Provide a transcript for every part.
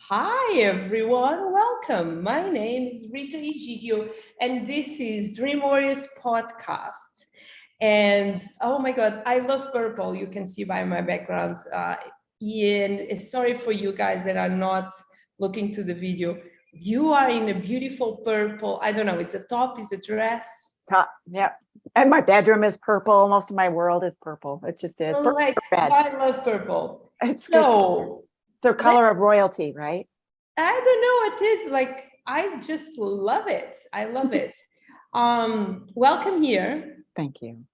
Hi everyone, welcome. My name is Rita Egidio and this is Dream Warriors podcast. And oh my God, I love purple. You can see by my background. And sorry for you guys that are not looking to the video. You are in a beautiful purple. I don't know, it's a top, it's a dress. Top, yeah. And my bedroom is purple. Most of my world is purple. It just is. Oh Purple my, red. I love purple. It's good. So The let's color of royalty, right? I don't know. It is like I just love it. I love it. Welcome here. Thank you.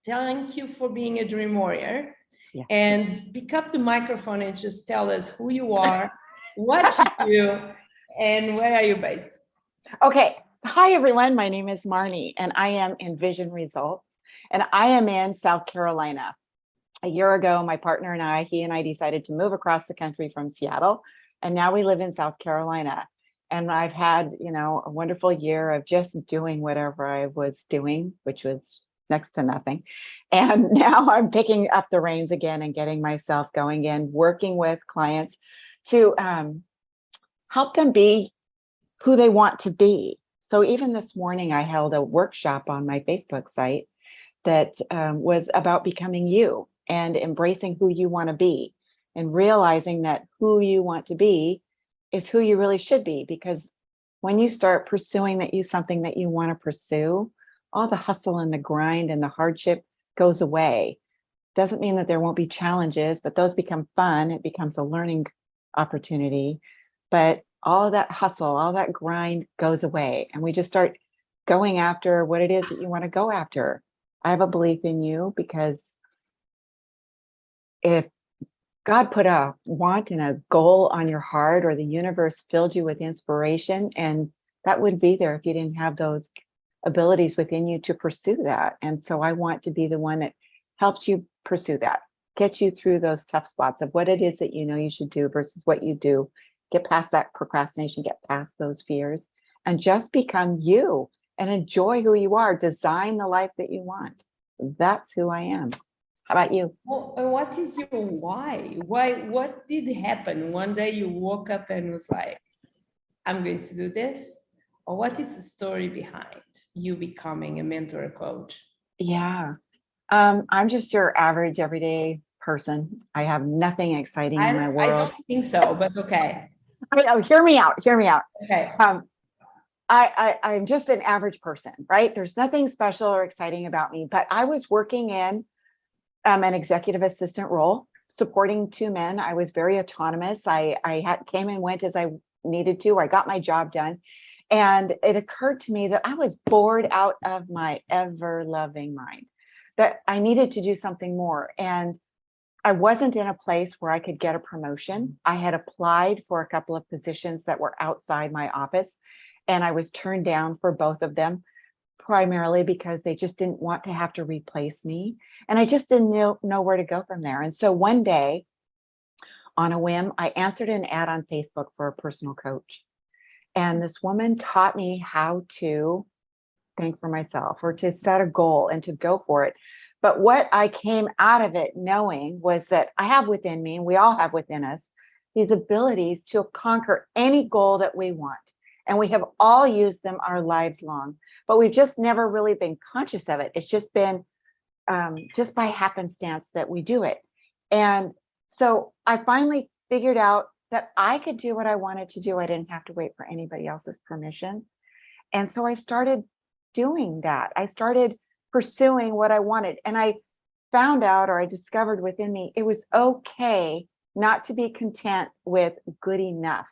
Thank you for being a dream warrior. Yeah. And pick up the microphone and just tell us who you are, what you do, and where are you based? Okay. Hi, everyone. My name is Marnye, and I am in Vision Results, and I am in South Carolina. A year ago, my partner and he and I decided to move across the country from Seattle, and now we live in South Carolina. And I've had, a wonderful year of just doing whatever I was doing, which was next to nothing. And now I'm picking up the reins again and getting myself going in, working with clients to help them be who they want to be. So even this morning, I held a workshop on my Facebook site that was about becoming you and embracing who you want to be and realizing that who you want to be is who you really should be. Because when you start pursuing something that you want to pursue, all the hustle and the grind and the hardship goes away. Doesn't mean that there won't be challenges, but those become fun. It becomes a learning opportunity. But all that hustle, all that grind goes away. And we just start going after what it is that you want to go after. I have a belief in you because if God put a want and a goal on your heart, or the universe filled you with inspiration, and that would be there if you didn't have those abilities within you to pursue that. And so I want to be the one that helps you pursue that, get you through those tough spots of what it is that you know you should do versus what you do, get past that procrastination, get past those fears, and just become you and enjoy who you are, design the life that you want. That's who I am. How about you? Well, what is your why? What did happen? One day you woke up and was like, I'm going to do this? Or what is the story behind you becoming a mentor, a coach? Yeah. I'm just your average everyday person. I have nothing exciting in my I world. don't think so, but okay. Hear me out. Hear me out. Okay. I'm just an average person, right? There's nothing special or exciting about me, but I was working in an executive assistant role, supporting two men. I was very autonomous. I came and went as I needed to. I got my job done. And it occurred to me that I was bored out of my ever-loving mind, that I needed to do something more. And I wasn't in a place where I could get a promotion. I had applied for a couple of positions that were outside my office, and I was turned down for both of them, primarily because they just didn't want to have to replace me. And I just didn't know where to go from there. And so one day, on a whim, I answered an ad on Facebook for a personal coach. And this woman taught me how to think for myself, or to set a goal and to go for it. But what I came out of it knowing was that I have within me, and we all have within us, these abilities to conquer any goal that we want. And we have all used them our lives long, but we've just never really been conscious of it. It's just been just by happenstance that we do it. And so I finally figured out that I could do what I wanted to do. I didn't have to wait for anybody else's permission. And so I started doing that. I started pursuing what I wanted. And I found out, or I discovered within me, it was okay not to be content with good enough.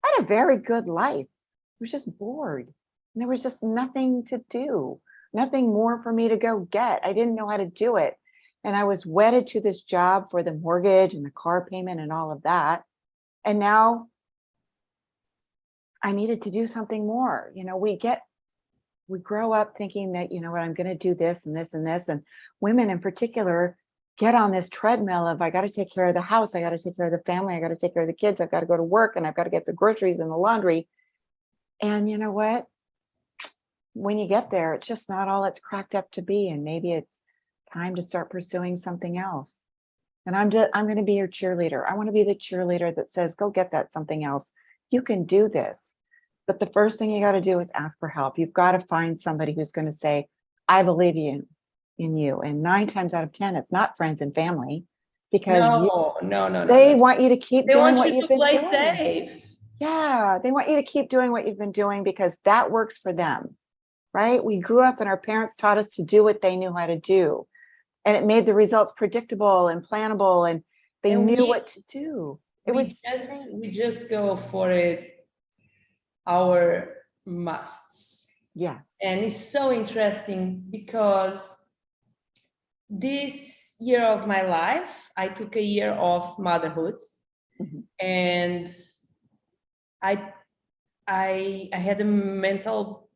I had a very good life. I was just bored. And there was just nothing to do, nothing more for me to go get. I didn't know how to do it. And I was wedded to this job for the mortgage and the car payment and all of that. And now I needed to do something more. We grow up thinking that, what, I'm going to do this and this and this. And women in particular get on this treadmill of, I got to take care of the house. I got to take care of the family. I got to take care of the kids. I've got to go to work, and I've got to get the groceries and the laundry. And you know what? When you get there, it's just not all it's cracked up to be. And maybe it's time to start pursuing something else. And I'm going to be your cheerleader. I want to be the cheerleader that says, go get that something else. You can do this. But the first thing you got to do is ask for help. You've got to find somebody who's going to say, I believe in you. And 9 times out of 10, it's not friends and family, because they want you to keep They doing want what you you've to been play doing. safe. Yeah, they want you to keep doing what you've been doing because that works for them, right? We grew up and our parents taught us to do what they knew how to do. And it made the results predictable and plannable, and they knew what to do. We just go for it, our musts. Yes. And it's so interesting because this year of my life, I took a year of motherhood, and I had a mental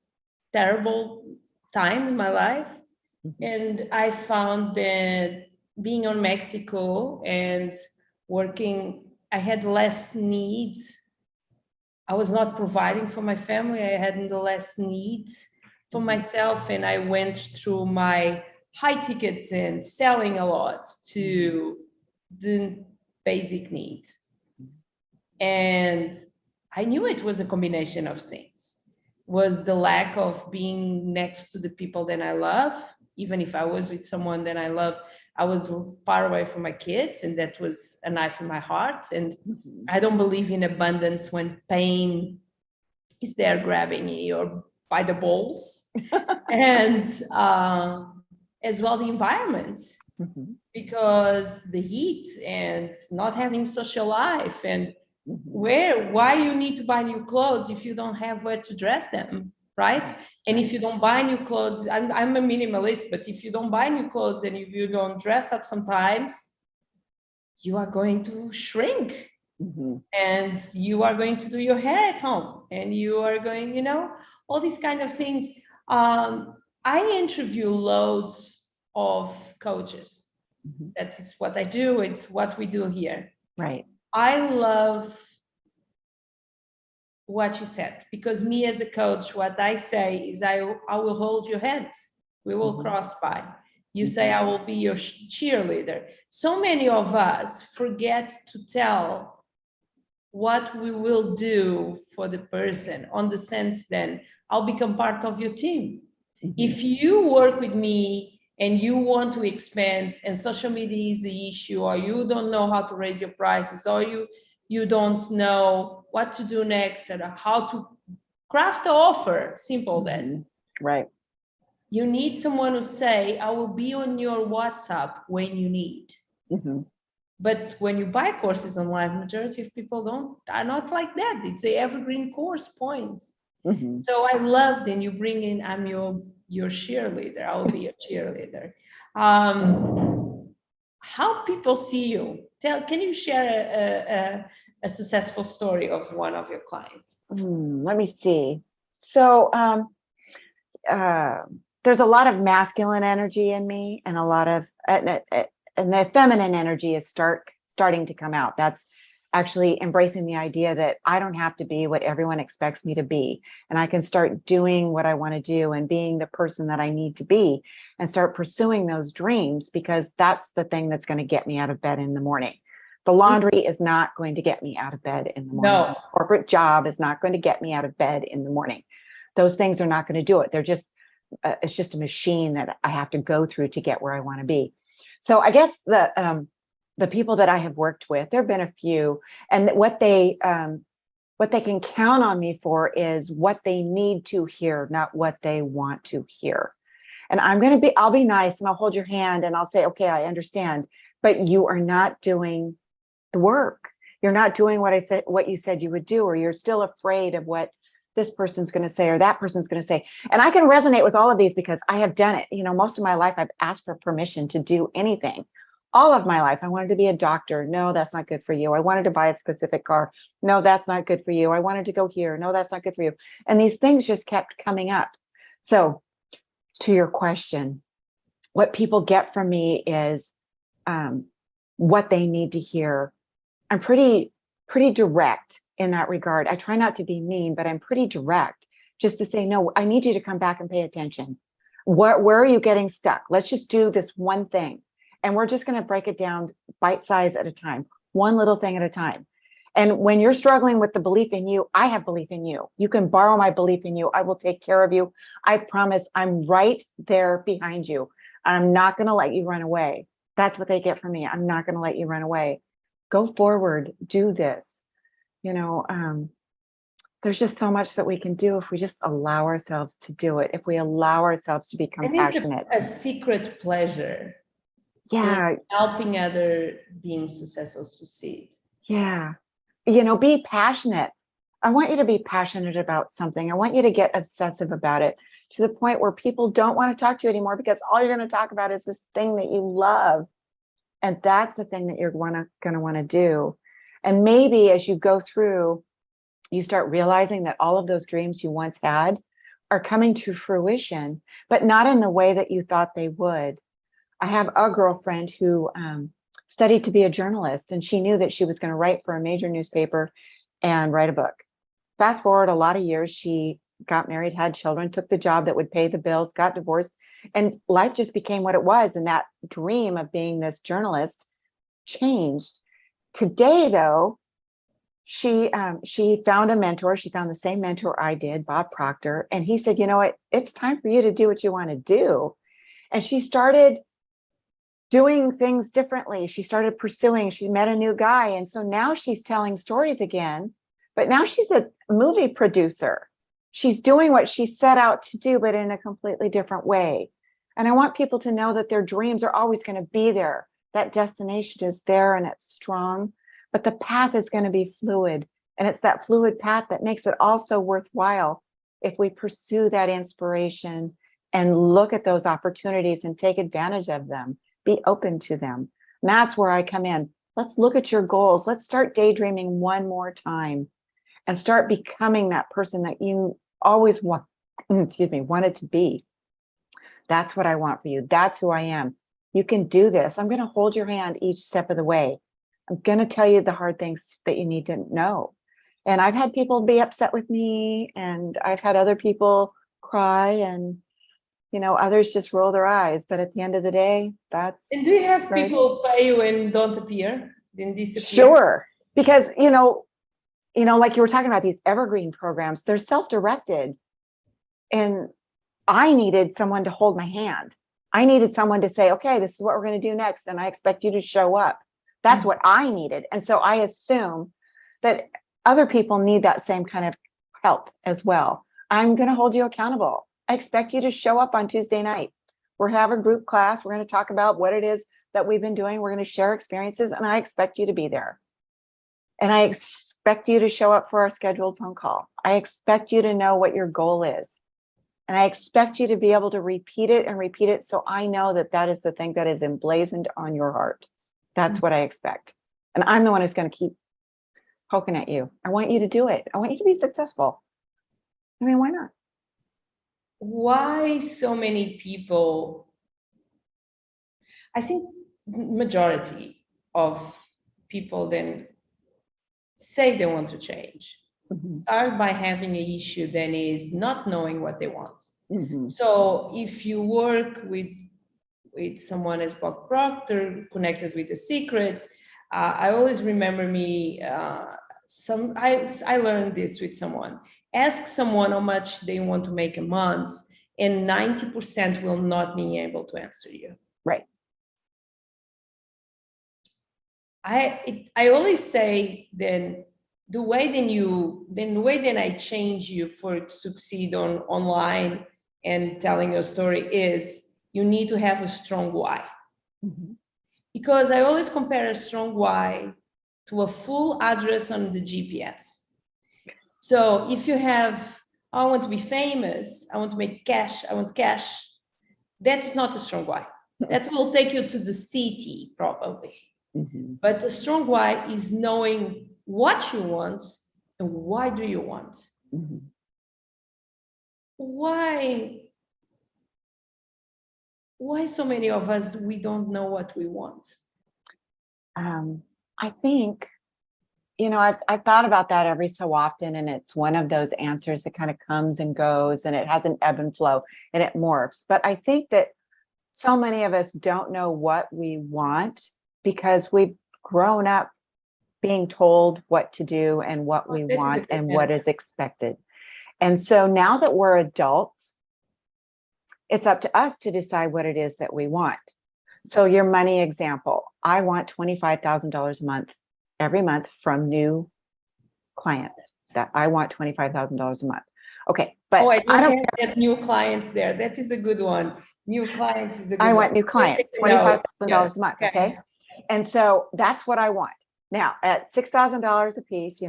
terrible time in my life. And I found that being on Mexico and working, I had less needs. I was not providing for my family. I had less needs for myself. And I went through my high tickets and selling a lot to the basic needs. And I knew it was a combination of things. Was the lack of being next to the people that I love. Even if I was with someone that I love, I was far away from my kids, and that was a knife in my heart. And I don't believe in abundance when pain is there grabbing you by the balls. And as well, the environment, because the heat and not having social life, and why you need to buy new clothes if you don't have where to dress them, right? And if you don't buy new clothes, I'm a minimalist, but if you don't buy new clothes and if you don't dress up sometimes, you are going to shrink. And you are going to do your hair at home, and you are going, all these kind of things. I interview loads of coaches. That is what I do. It's what we do here. Right. I love what you said, because me as a coach, what I say is I will hold your hand. We will cross by. You say, I will be your cheerleader. So many of us forget to tell what we will do for the person, on the sense then I'll become part of your team. If you work with me and you want to expand and social media is the issue, or you don't know how to raise your prices, or you don't know what to do next and how to craft an offer, simple then. Right. You need someone who say, I will be on your WhatsApp when you need. But when you buy courses online, majority of people are not like that. It's the evergreen course points. So I loved, and you bring in, I'm your cheerleader. I will be your cheerleader. How people see you? Can you share a successful story of one of your clients? Let me see. So there's a lot of masculine energy in me, and a lot of and the feminine energy is starting to come out. That's actually embracing the idea that I don't have to be what everyone expects me to be, and I can start doing what I want to do and being the person that I need to be, and start pursuing those dreams, because that's the thing that's going to get me out of bed in the morning. The laundry is not going to get me out of bed in the morning. No. The corporate job is not going to get me out of bed in the morning. Those things are not going to do it. They're just, it's just a machine that I have to go through to get where I want to be. So I guess the people that I have worked with, there've been a few, and what they can count on me for is what they need to hear, not what they want to hear. And I'll be nice, and I'll hold your hand, and I'll say, okay, I understand, but you are not doing the work. You're not doing what you said you would do, or you're still afraid of what this person's going to say or that person's going to say. And I can resonate with all of these because I have done it. Most of my life, I've asked for permission to do anything. All of my life, I wanted to be a doctor. No, that's not good for you. I wanted to buy a specific car. No, that's not good for you. I wanted to go here. No, that's not good for you. And these things just kept coming up. So to your question, what people get from me is what they need to hear. I'm pretty direct in that regard. I try not to be mean, but I'm pretty direct, just to say, no, I need you to come back and pay attention. Where are you getting stuck? Let's just do this one thing. And we're just going to break it down bite size at a time, one little thing at a time. And when you're struggling with the belief in you, I have belief in you. You can borrow my belief in you. I will take care of you. I promise I'm right there behind you. I'm not going to let you run away. That's what they get from me. I'm not going to let you run away. Go forward. Do this. There's just so much that we can do if we just allow ourselves to do it. If we allow ourselves to be And it's compassionate. a secret pleasure. Yeah. Helping other being successful succeed. Yeah. Be passionate. I want you to be passionate about something. I want you to get obsessive about it to the point where people don't want to talk to you anymore because all you're going to talk about is this thing that you love. And that's the thing that you're going to want to do. And maybe as you go through, you start realizing that all of those dreams you once had are coming to fruition, but not in the way that you thought they would. I have a girlfriend who studied to be a journalist, and she knew that she was going to write for a major newspaper and write a book. Fast forward a lot of years, she got married, had children, took the job that would pay the bills, got divorced, and life just became what it was. And that dream of being this journalist changed. Today, though, she found a mentor. She found the same mentor I did, Bob Proctor, and he said, "You know what? It's time for you to do what you want to do." And she started doing things differently. She started pursuing, she met a new guy. And so now she's telling stories again, but now she's a movie producer. She's doing what she set out to do, but in a completely different way. And I want people to know that their dreams are always going to be there. That destination is there and it's strong, but the path is going to be fluid. And it's that fluid path that makes it also worthwhile if we pursue that inspiration and look at those opportunities and take advantage of them. Be open to them. And that's where I come in. Let's look at your goals. Let's start daydreaming one more time and start becoming that person that you always wanted to be. That's what I want for you. That's who I am. You can do this. I'm going to hold your hand each step of the way. I'm going to tell you the hard things that you need to know. And I've had people be upset with me, and I've had other people cry, and others just roll their eyes. But at the end of the day, that's. And do you have people pay you and don't appear, then disappear? Sure, because like you were talking about these evergreen programs, they're self-directed, and I needed someone to hold my hand. I needed someone to say, "Okay, this is what we're going to do next, and I expect you to show up." That's what I needed, and so I assume that other people need that same kind of help as well. I'm going to hold you accountable. I expect you to show up on Tuesday night. We're having a group class. We're going to talk about what it is that we've been doing. We're going to share experiences, and I expect you to be there. And I expect you to show up for our scheduled phone call. I expect you to know what your goal is. And I expect you to be able to repeat it so I know that that is the thing that is emblazoned on your heart. That's what I expect. And I'm the one who's going to keep poking at you. I want you to do it. I want you to be successful. I mean, why not? Why so many people? I think majority of people then say they want to change. Start by having an issue then is not knowing what they want. So if you work with someone as Bob Proctor, connected with The Secret, I always remember I learned this with someone. Ask someone how much they want to make a month, and 90% will not be able to answer you. Right. I always say then the way I change you for to succeed online and telling your story is you need to have a strong why. Because I always compare a strong why to a full address on the GPS. So if you have, I want to be famous, I want to make cash, I want cash, that is not a strong why. That will take you to the city probably. But the strong why is knowing what you want and why do you want. Why so many of us, we don't know what we want? I think, I've thought about that every so often, and it's one of those answers that kind of comes and goes, and it has an ebb and flow, and it morphs. But I think that So many of us don't know what we want because we've grown up being told what to do and what we That is a want good and what answer. is expected. And so now that we're adults, it's up to us to decide what it is that we want. So your money example, I want $25,000 a month, every month from new clients. That I want $25,000 a month. Okay, but Oh, I I don't don't have that new clients there. That is a good one. New clients is a good I one. want new clients, $25,000 a month. Okay. Okay. And so that's what I want. Now at $6,000 a piece,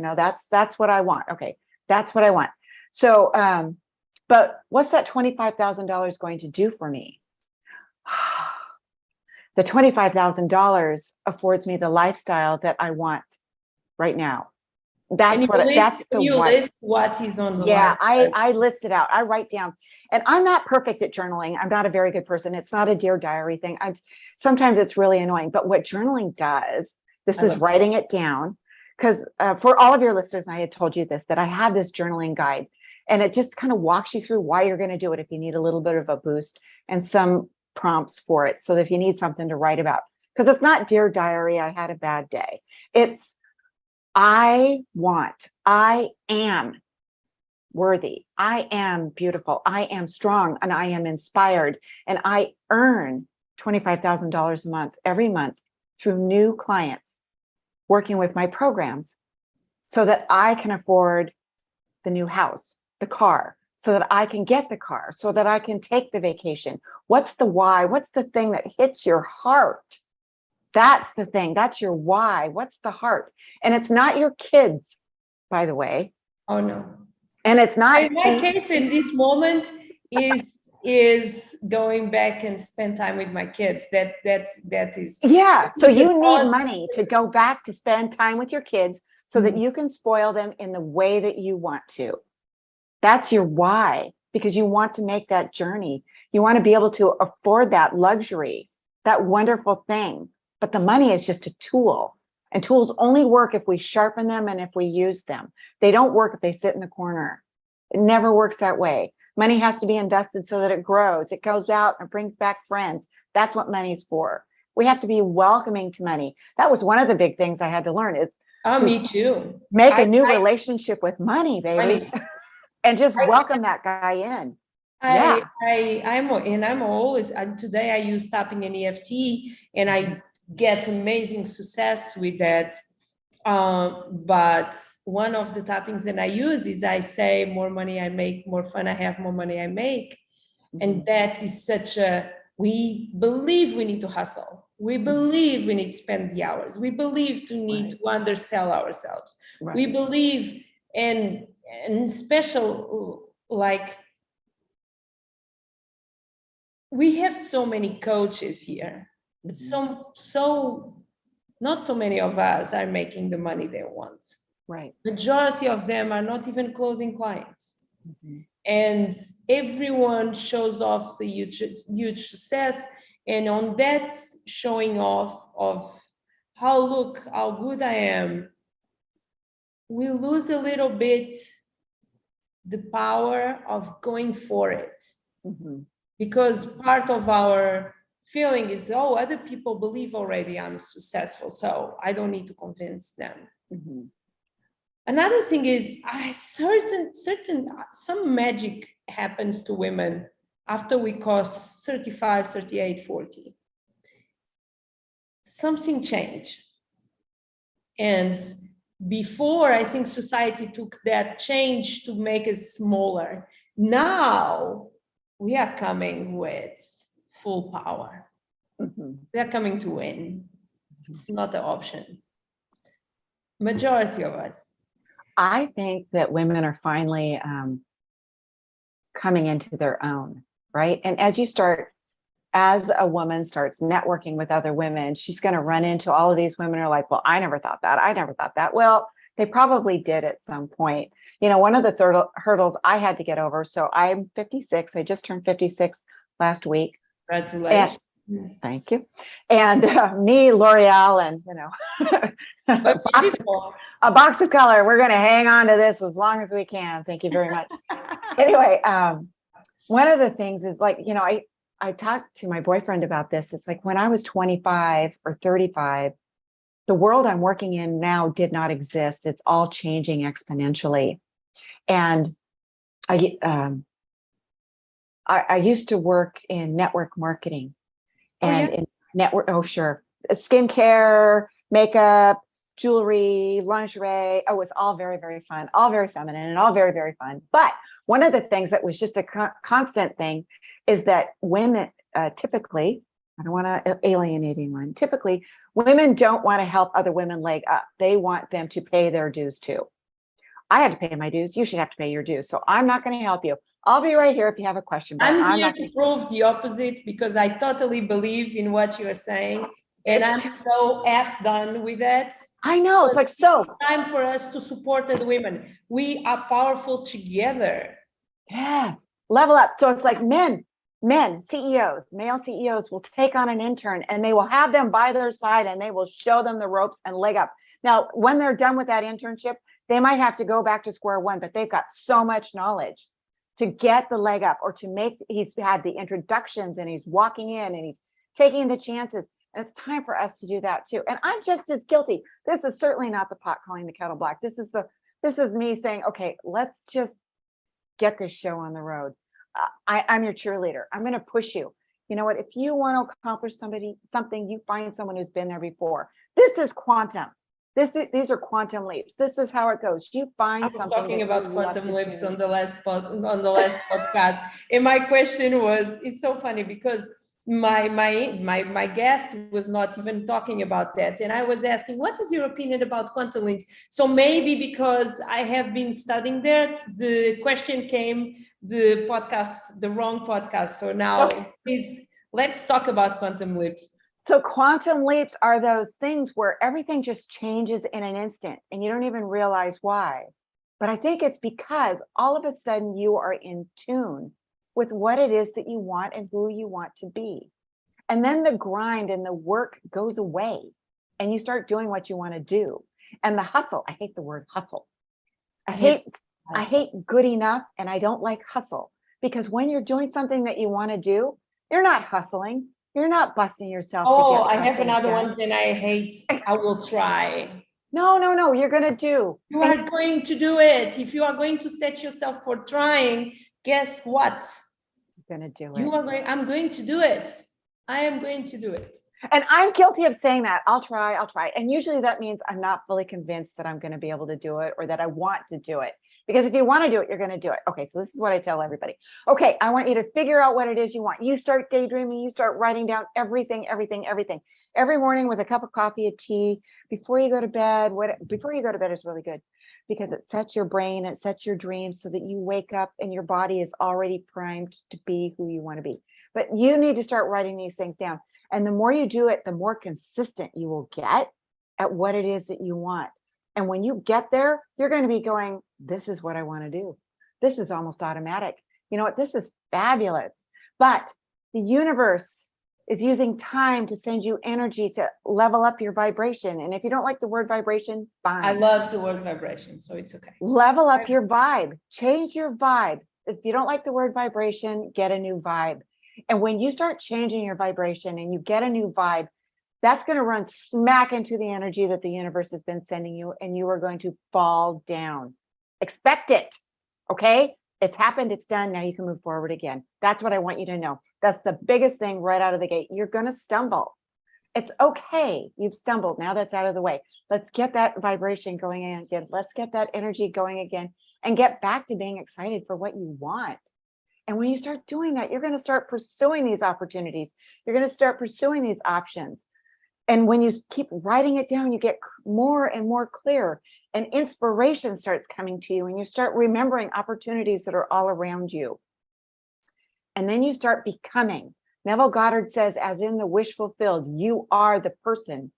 that's what I want. Okay. That's what I want. So, but what's that $25,000 going to do for me? The $25,000 affords me the lifestyle that I want right now. That's You what. list what is on the Yeah, list. I list it out. I write down, and I'm not perfect at journaling. I'm not a very good person. It's not a Dear Diary thing. Sometimes it's really annoying, but what journaling does, this is writing it down. Because for all of your listeners, I had told you this, that I have this journaling guide, and it just kind of walks you through why you're going to do it if you need a little bit of a boost and some prompts for it. So that if you need something to write about, because it's not Dear Diary, I had a bad day. It's I am worthy. I am beautiful. I am strong, and I am inspired. And I earn $25,000 a month, every month, through new clients working with my programs so that I can afford the new house, the car, so that I can get the car, so that I can take the vacation. What's the why? What's the thing that hits your heart? That's the thing. That's your why. What's the heart? And it's not your kids, by the way. Oh, no. And it's not. In my case, in this moment, is going back and spend time with my kids. That is. Yeah. So you need money to go back to spend time with your kids so that you can spoil them in the way that you want to. That's your why, because you want to make that journey. You want to be able to afford that luxury, that wonderful thing. But the money is just a tool, and tools only work if we sharpen them and if we use them. They don't work if they sit in the corner. It never works that way. Money has to be invested so that it grows. It goes out and brings back friends. That's what money's for. We have to be welcoming to money. That was one of the big things I had to learn. Is me too. Make a new relationship with money, baby, and just welcome that guy in. I'm always, today I use tapping and EFT, and I get amazing success with that. But one of the tappings that I use is I say, more money I make, more fun I have, more money I make. And that is we believe we need to hustle. We believe we need to spend the hours. We believe to undersell ourselves. Right. We believe, and special, like, we have so many coaches here, but not so many of us are making the money they want. Right. Majority of them are not even closing clients. And everyone shows off the huge success. And on that showing off of how good I am, we lose a little bit the power of going for it. Because part of our feeling is, other people believe already I'm successful, so I don't need to convince them. Another thing is, some magic happens to women after we cross 35, 38, 40. Something changed. And before, I think society took that change to make us smaller. Now, we are coming with full power. We are coming to win. It's not an option. Majority of us. I think that women are finally coming into their own, right? And as a woman starts networking with other women, she's going to run into all of these women who are like, well, I never thought that. I never thought that. Well, they probably did at some point. One of the hurdles I had to get over. So I'm 56. I just turned 56 last week. Congratulations. Thank you. And me, L'Oreal, and a box of color. We're going to hang on to this as long as we can. Thank you very much. Anyway, one of the things is, like, I talked to my boyfriend about this. It's like when I was 25 or 35, the world I'm working in now did not exist. It's all changing exponentially. And I, um, I used to work in network marketing Oh and yeah. in network, oh, sure. Skincare, makeup, jewelry, lingerie. Oh, it's all very, very fun, all very feminine and all very, very fun. But one of the things that was just a constant thing is that women typically, I don't want to alienate anyone, typically women don't want to help other women leg up. They want them to pay their dues too. I had to pay my dues. You should have to pay your dues. So I'm not going to help you. I'll be right here if you have a question, but I'm I'm here not to going to. prove the opposite because I totally believe in what you're saying. And It's I'm just, so done with that. I know. It's But like, it's so, time for us to support the women. We are powerful together. yes, level up. So it's like men, CEOs, male CEOs will take on an intern and they will have them by their side and they will show them the ropes and leg up. Now, when they're done with that internship, they might have to go back to square one, but they've got so much knowledge to get the leg up or to make, he's had the introductions and he's walking in and he's taking the chances. And it's time for us to do that too. And I'm just as guilty. This is certainly not the pot calling the kettle black. This is me saying, okay, let's just get this show on the road. I'm your cheerleader. I'm going to push you. You know what? If you want to accomplish something, you find someone who's been there before. This is quantum. These are quantum leaps. This is how it goes. You I find was something talking that you about love quantum to leaps do. on the last podcast, and my question was, it's so funny because my guest was not even talking about that, and I was asking, what is your opinion about quantum leaps? So maybe because I have been studying that, the question came the wrong podcast. So now, Okay. please let's talk about quantum leaps. So quantum leaps are those things where everything just changes in an instant and you don't even realize why. But I think it's because all of a sudden you are in tune with what it is that you want and who you want to be. And then the grind and the work goes away and you start doing what you want to do. And the hustle, I hate the word hustle. I hate good enough and I don't like hustle because when you're doing something that you want to do, you're not hustling. You're not busting yourself to Oh, get I have something another done. one that I hate. I will try. No, you're going to do. You are going to do it. If you are going to set yourself for trying, guess what? You're going to do You it. are going, I'm going to do it. I am going to do it. And I'm guilty of saying that. I'll try. And usually that means I'm not fully convinced that I'm going to be able to do it or that I want to do it. Because if you want to do it, you're going to do it. Okay, so this is what I tell everybody. Okay, I want you to figure out what it is you want. You start daydreaming, you start writing down everything. Every morning with a cup of coffee, a tea, before you go to bed. Before you go to bed is really good because it sets your brain, it sets your dreams so that you wake up and your body is already primed to be who you want to be. But you need to start writing these things down. And the more you do it, the more consistent you will get at what it is that you want. And when you get there, you're going to be going, this is what I want to do. This is almost automatic. You know what? This is fabulous. But the universe is using time to send you energy to level up your vibration. And if you don't like the word vibration, fine. I love the word vibration, so it's okay. Level up your vibe. Change your vibe. If you don't like the word vibration, get a new vibe. And when you start changing your vibration and you get a new vibe, that's going to run smack into the energy that the universe has been sending you, and you are going to fall down. Expect it. Okay? It's happened. It's done. Now you can move forward again. That's what I want you to know. That's the biggest thing right out of the gate. You're going to stumble. It's okay. You've stumbled. Now that's out of the way. Let's get that vibration going in again. Let's get that energy going again and get back to being excited for what you want. And when you start doing that, you're going to start pursuing these opportunities. You're going to start pursuing these options. And when you keep writing it down, you get more and more clear and inspiration starts coming to you and you start remembering opportunities that are all around you. And then you start becoming. Neville Goddard says, as in the wish fulfilled, you are the person.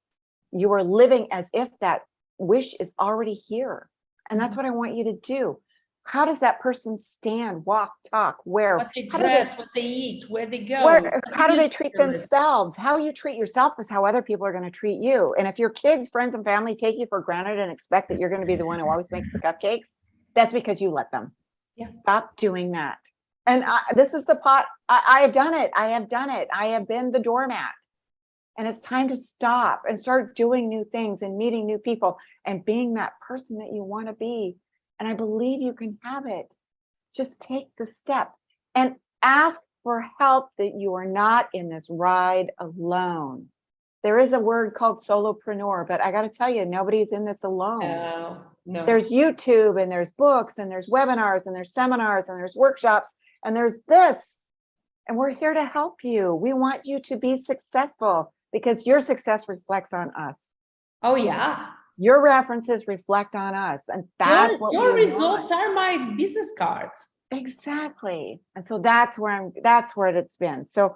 You are living as if that wish is already here. And that's what I want you to do. How does that person stand, walk, talk, wear? What they dress, what they eat, where they go. How do they treat themselves? How you treat yourself is how other people are going to treat you. And if your kids, friends, and family take you for granted and expect that you're going to be the one who always makes the cupcakes, that's because you let them. Yeah. Stop doing that. And this is the pot. I have done it. I have done it. I have been the doormat. And it's time to stop and start doing new things and meeting new people and being that person that you want to be. And I believe you can have it. Just take the step and ask for help, that you are not in this ride alone. There is a word called solopreneur, but I got to tell you, nobody's in this alone. No, no. There's YouTube and there's books and there's webinars and there's seminars and there's workshops and there's this. And we're here to help you. We want you to be successful because your success reflects on us. Oh yeah. Your references reflect on us. And that's what your we results want. are my business cards. Exactly. And so that's where it's been. So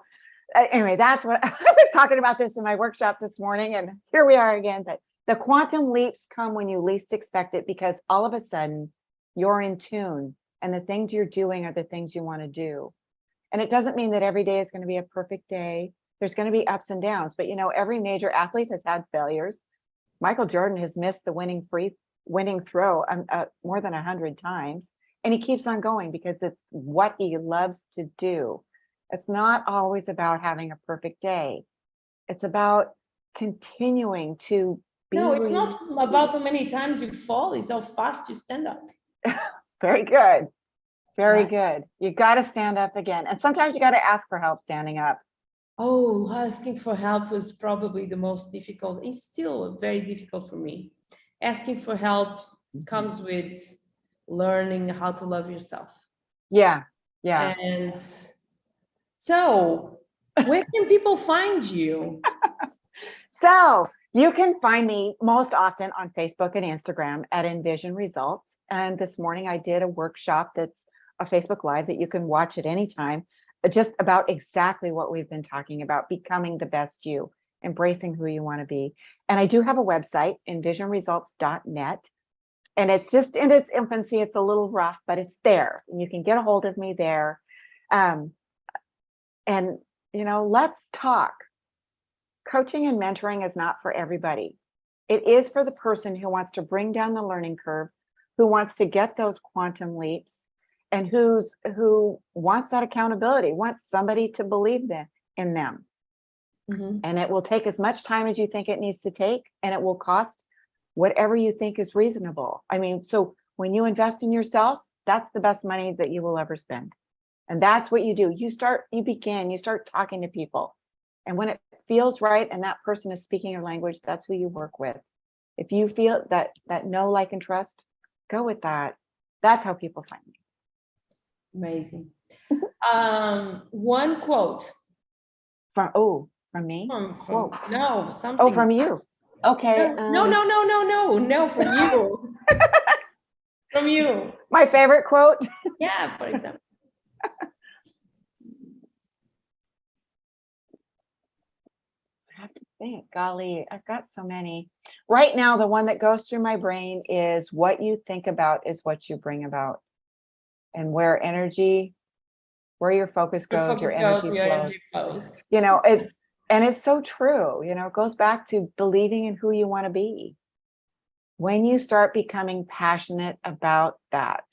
anyway, that's what I was talking about this in my workshop this morning. And here we are again. But the quantum leaps come when you least expect it, because all of a sudden you're in tune and the things you're doing are the things you want to do. And it doesn't mean that every day is going to be a perfect day. There's going to be ups and downs, but every major athlete has had failures. Michael Jordan has missed the winning throw more than 100 times. And he keeps on going because it's what he loves to do. It's not always about having a perfect day. It's about continuing to be. No, it's not about how many times you fall, it's how fast you stand up. Very good. Very good. You got to stand up again. And sometimes you got to ask for help standing up. Oh, asking for help was probably the most difficult. It's still very difficult for me. Asking for help comes with learning how to love yourself. Yeah. Yeah. And so where can people find you? So you can find me most often on Facebook and Instagram at Envision Results. And this morning I did a workshop that's a Facebook Live that you can watch at any time, just about exactly what we've been talking about, becoming the best you, embracing who you want to be. And I do have a website, envisionresults.net. And it's just in its infancy. It's a little rough, but it's there. And you can get a hold of me there. And, let's talk. Coaching and mentoring is not for everybody. It is for the person who wants to bring down the learning curve, who wants to get those quantum leaps, and who wants that accountability, wants somebody to believe in them. Mm-hmm. And it will take as much time as you think it needs to take, and it will cost whatever you think is reasonable. I mean, so when you invest in yourself, that's the best money that you will ever spend. And that's what you do. You start talking to people. And when it feels right and that person is speaking your language, that's who you work with. If you feel that know, like, and trust, go with that. That's how people find me. Amazing. One quote. From me? No, something. Oh, from you. Okay. No, from you. From you. My favorite quote? Yeah, for example. I have to think, golly, I've got so many. Right now, the one that goes through my brain is, what you think about is what you bring about. And where your focus goes, your energy flows. And it's so true. It goes back to believing in who you want to be. When you start becoming passionate about that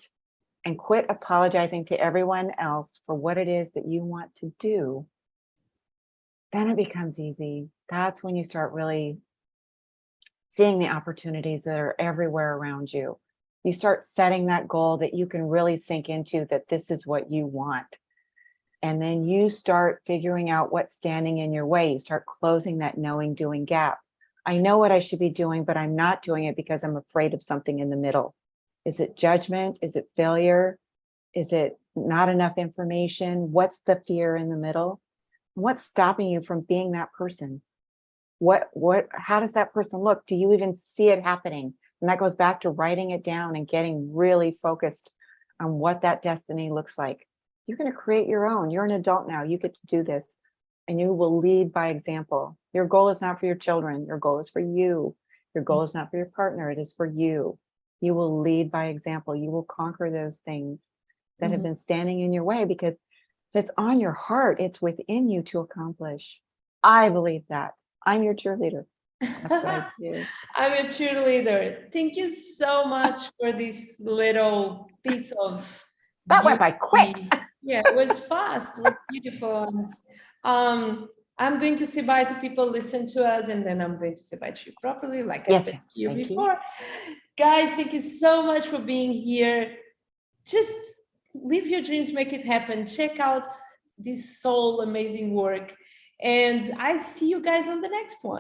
and quit apologizing to everyone else for what it is that you want to do, then it becomes easy. That's when you start really seeing the opportunities that are everywhere around you. You start setting that goal that you can really sink into, that this is what you want. And then you start figuring out what's standing in your way. You start closing that knowing doing gap. I know what I should be doing, but I'm not doing it because I'm afraid of something in the middle. Is it judgment? Is it failure? Is it not enough information? What's the fear in the middle? What's stopping you from being that person? How does that person look? Do you even see it happening? And that goes back to writing it down and getting really focused on what that destiny looks like. You're going to create your own. You're an adult now. You get to do this, and you will lead by example. Your goal is not for your children. Your goal is for you. Your goal is not for your partner. It is for you. You will lead by example. You will conquer those things that have been standing in your way, because it's on your heart. It's within you to accomplish. I believe that. I'm your cheerleader. That's what I do. I'm a cheerleader. Thank you so much for this little piece of That went by quick. Yeah, it was fast. It was beautiful. And, I'm going to say bye to people listen to us, and then I'm going to say bye to you properly, like I Yes, said to you thank you. before. Guys, thank you so much for being here. Just live your dreams, make it happen. Check out this soul amazing work. And I see you guys on the next one.